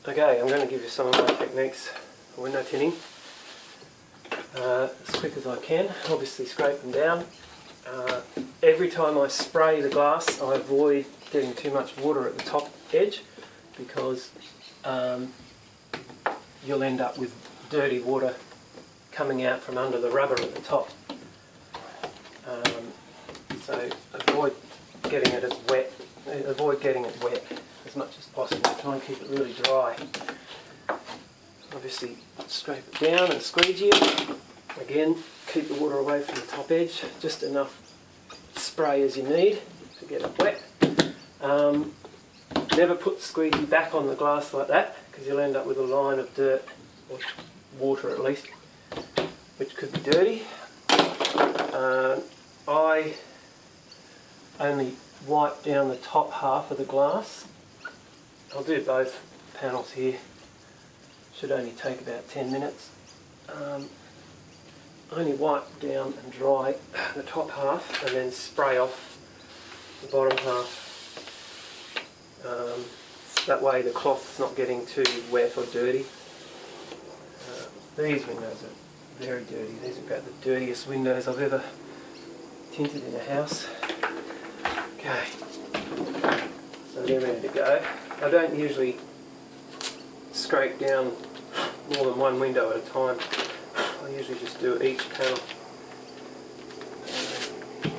Okay, I'm going to give you some of my techniques for window tinning as quick as I can. Obviously scrape them down. Every time I spray the glass I avoid getting too much water at the top edge because you'll end up with dirty water coming out from under the rubber at the top. So avoid getting it wet as much as possible. Try and keep it really dry. Obviously scrape it down and squeegee it. Again, keep the water away from the top edge, just enough spray as you need to get it wet. Never put the squeegee back on the glass like that because you'll end up with a line of dirt, or water at least, which could be dirty. I only wipe down the top half of the glass. I'll do both panels here. Should only take about 10 minutes. Only wipe down and dry the top half and then spray off the bottom half. That way the cloth's not getting too wet or dirty. These windows are very dirty. These are about the dirtiest windows I've ever tinted in a house. Okay, so they're ready to go. I don't usually scrape down more than one window at a time. I usually just do each panel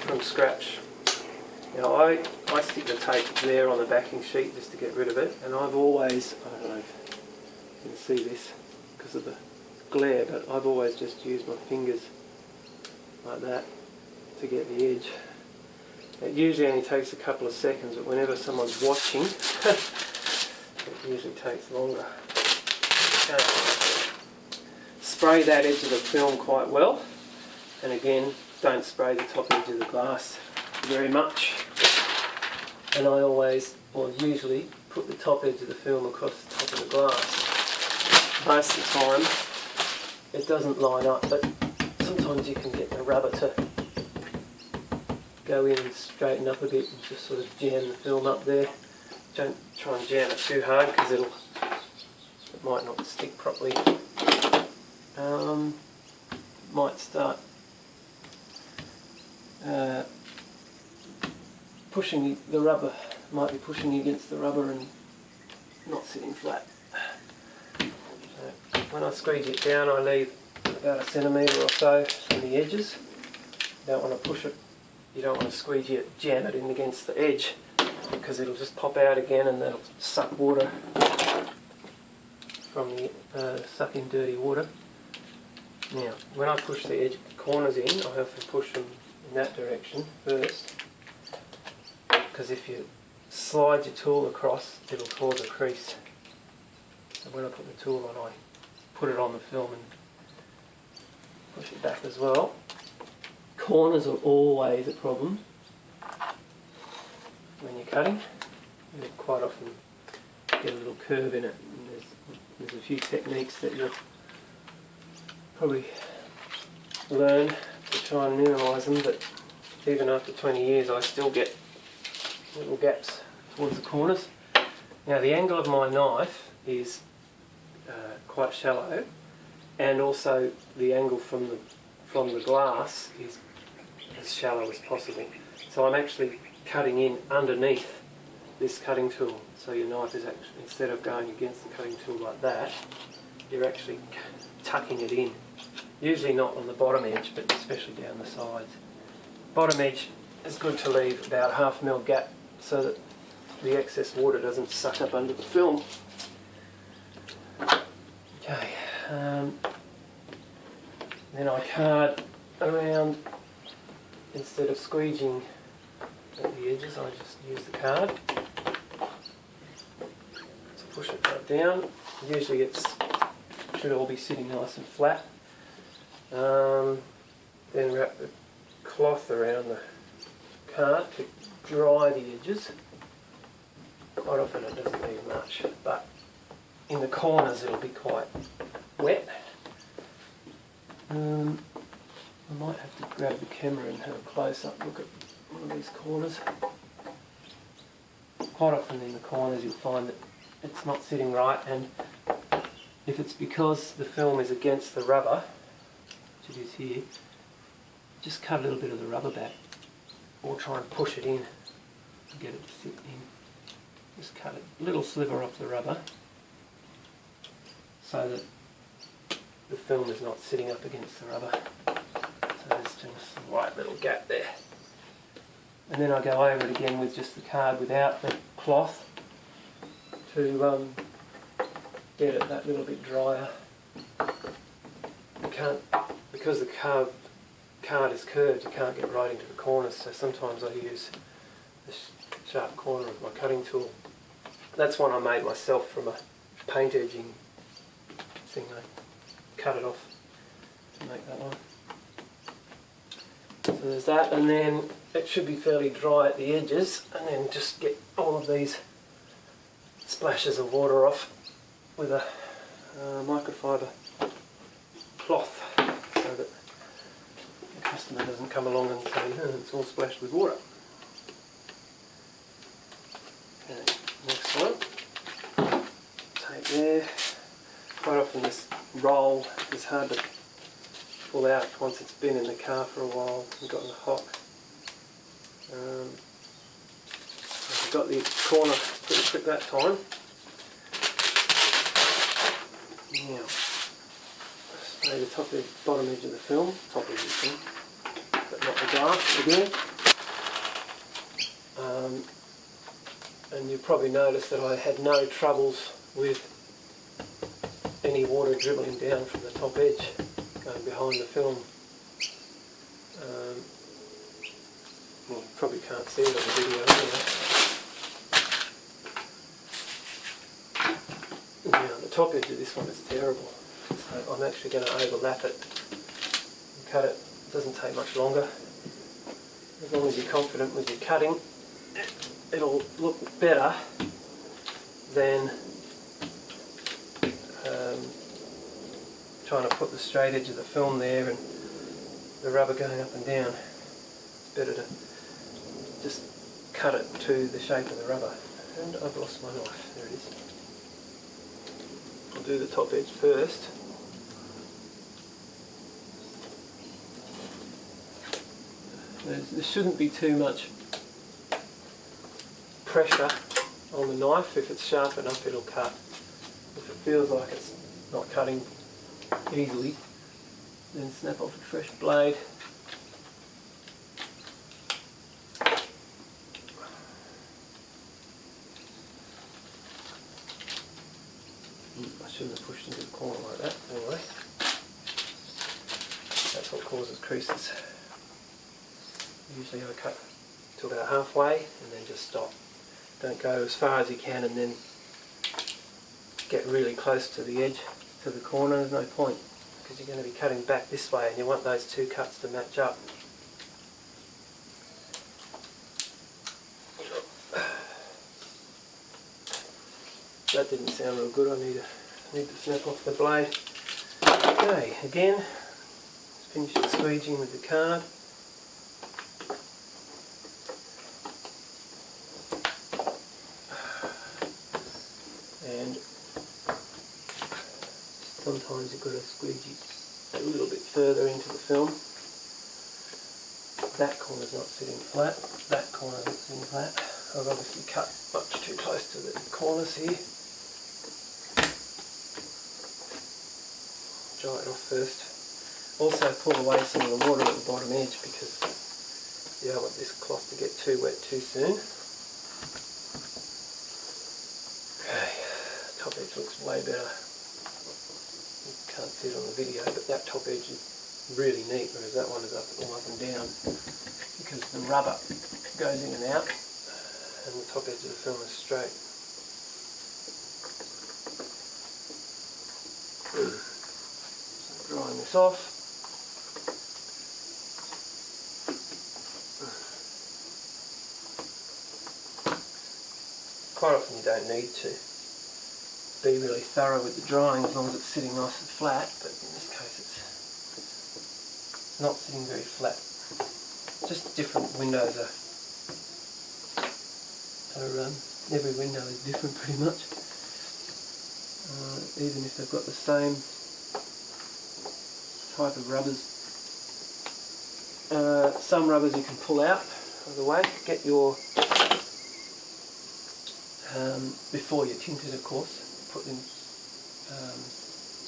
from scratch. Now I stick the tape there on the backing sheet just to get rid of it, and I've always, I don't know if you can see this because of the glare, but I've always just used my fingers like that to get the edge. It usually only takes a couple of seconds, but whenever someone's watching, it usually takes longer. Okay. Spray that edge of the film quite well, and again, don't spray the top edge of the glass very much. And I always, or usually, put the top edge of the film across the top of the glass. Most of the time, it doesn't line up, but sometimes you can get the rubber to go in and straighten up a bit and just sort of jam the film up there. Don't try and jam it too hard because it might not stick properly. Might start pushing the rubber, might be pushing against the rubber and not sitting flat. So when I squeegee it down, I leave about 1 centimetre or so from the edges. You don't want to push it, you don't want to squeegee it, jam it in against the edge because it'll just pop out again and that'll suck water from the suck in dirty water. Now, when I push the edge corners in, I often push them in that direction first, because if you slide your tool across, it'll cause a crease. So when I put the tool on, I put it on the film and push it back as well. Corners are always a problem when you're cutting. You quite often get a little curve in it. And there's a few techniques that you'll probably learn to try and minimise them, but even after 20 years I still get little gaps towards the corners. Now the angle of my knife is quite shallow, and also the angle from the glass is as shallow as possible. So I'm actually cutting in underneath this cutting tool. So your knife is actually, instead of going against the cutting tool like that, you're actually tucking it in. Usually not on the bottom edge, but especially down the sides. Bottom edge is good to leave about 1/2 mil gap so that the excess water doesn't suck up under the film. Okay, then I card around, instead of squeegeeing at the edges, I just use the card to push it right down. Usually it should all be sitting nice and flat. Then wrap the cloth around the card to dry the edges. Quite often it doesn't need much, but in the corners it'll be quite wet. I might have to grab the camera and have a close-up look at one of these corners. Quite often in the corners you'll find that it's not sitting right, and if it's because the film is against the rubber, which it is here, just cut a little bit of the rubber back, or try and push it in and get it to sit in. Just cut a little sliver off the rubber so that the film is not sitting up against the rubber. So there's just a right little gap there. And then I go over it again with just the card without the cloth to get it that little bit drier. You can't, because the card is curved, you can't get right into the corners, so sometimes I use the sharp corner of my cutting tool. That's one I made myself from a paint edging thing. I cut it off to make that one. So there's that, and then it should be fairly dry at the edges, and then just get all of these splashes of water off with a microfiber cloth so that the customer doesn't come along and say, oh, it's all splashed with water. Okay, next one. Take there. Quite often this roll is hard to pull out once it's been in the car for a while and gotten hot. I've got the corner pretty quick that time. Now, spray the top edge, bottom edge of the film, top edge of the film, but not the glass again. And you'll probably notice that I had no troubles with any water dribbling down from the top edge going behind the film. Well, you probably can't see it on the video anyway. Now, the top edge of this one is terrible, so I'm actually going to overlap it and cut it. It doesn't take much longer. As long as you're confident with your cutting, it'll look better than trying to put the straight edge of the film there and the rubber going up and down. It's better to just cut it to the shape of the rubber. And I've lost my knife. There it is. I'll do the top edge first. There shouldn't be too much pressure on the knife. If it's sharp enough, it'll cut. If it feels like it's not cutting easily, then snap off a fresh blade. I shouldn't have pushed into the corner like that, anyway. That's what causes creases. Usually I cut to about halfway and then just stop. Don't go as far as you can and then get really close to the edge, to the corner. There's no point, because you're going to be cutting back this way and you want those two cuts to match up. That didn't sound real good. I need to snap off the blade. Okay, again, finish the squeegeeing with the card. And sometimes you've got to squeegee a little bit further into the film. That corner's not sitting flat, that corner's not sitting flat. I've obviously cut much too close to the corners here. Dry it off first. Also pull away some of the water at the bottom edge, because you don't want this cloth to get too wet too soon. Okay, top edge looks way better. You can't see it on the video, but that top edge is really neat, whereas that one is all up and down, because the rubber goes in and out and the top edge of the film is straight. So drying this off. Quite often you don't need to be really thorough with the drying as long as it's sitting nice and flat, but in this case it's not sitting very flat. Just different windows are every window is different pretty much. even if they've got the same type of rubbers. Some rubbers you can pull out of the way. Get your, before you're tinted of course, put the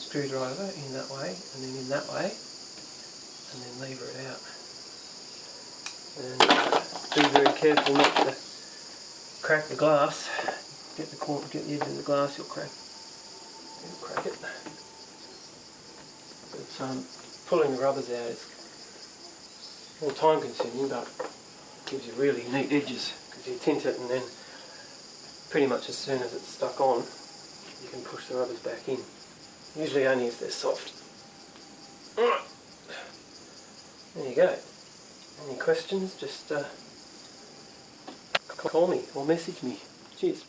screwdriver in that way and then in that way and then lever it out. And be very careful not to crack the glass. Get the edge of the glass, you'll crack it. But pulling the rubbers out is more time consuming, but gives you really neat edges because you tint it and then pretty much as soon as it's stuck on you can push the rubbers back in. Usually only if they're soft. There you go. Any questions, just call me or message me. Cheers.